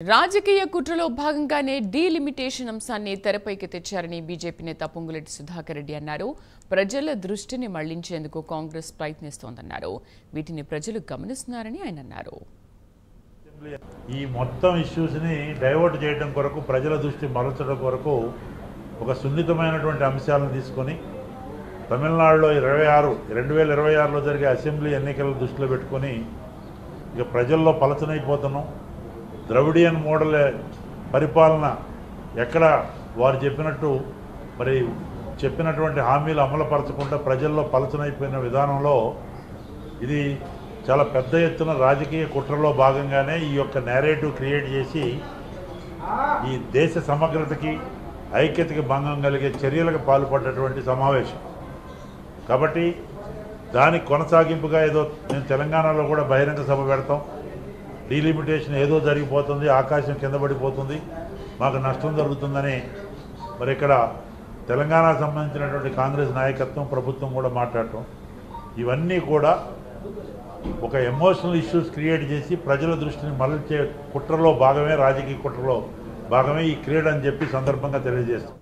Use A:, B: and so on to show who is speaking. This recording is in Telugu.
A: రాజకీయ కుట్రలో భాగంగానే డీలిమిటేషన్ అంశాన్ని తెరపైకి తెచ్చారని బీజేపీ నేత పొంగులేటి సుధాకర్ రెడ్డి అన్నారు. ప్రజల దృష్టిని మళ్లించేందుకు కాంగ్రెస్ ప్రయత్నిస్తోందన్నారు. వీటిని ప్రజలు గమనిస్తున్నారని ఆయన అన్నారు.
B: ఈ మొత్తం ఇష్యూస్ ని డైవర్ట్ చేయడం కొరకు ప్రజల దృష్టి మరల్చడం కొరకు ఒక సున్నితమైనటువంటి అంశాలను తీసుకొని తమిళనాడులో 2026లో జరిగే అసెంబ్లీ ఎన్నికల దృష్టిలో పెట్టుకొని ఇక ప్రజల్లో పలచనైపోతున్నాం. ద్రవిడియన్ మోడల్ పరిపాలన ఎక్కడ వారు చెప్పినటువంటి హామీలు అమలుపరచకుండా ప్రజల్లో పలచనైపోయిన విధానంలో ఇది చాలా పెద్ద ఎత్తున రాజకీయ కుట్రలో భాగంగానే ఈ యొక్క నేరేటివ్ క్రియేట్ చేసి ఈ దేశ సమగ్రతకి ఐక్యతకి భంగం కలిగే చర్యలకు పాల్పడ్డటువంటి సమావేశం. కాబట్టి దానికి కొనసాగింపుగా ఏదో మేము తెలంగాణలో కూడా బహిరంగ సభ పెడతాం, డీలిమిటేషన్ ఏదో జరిగిపోతుంది, ఆకాశం కింద పడిపోతుంది, మాకు నష్టం జరుగుతుందని మరి ఇక్కడ తెలంగాణకు సంబంధించినటువంటి కాంగ్రెస్ నాయకత్వం ప్రభుత్వం కూడా మాట్లాడటం, ఇవన్నీ కూడా ఒక ఎమోషనల్ ఇష్యూస్ క్రియేట్ చేసి ప్రజల దృష్టిని మరల్చే కుట్రలో భాగమే, రాజకీయ కుట్రలో భాగమే ఈ క్రీడ అని చెప్పి సందర్భంగా తెలియజేస్తాం.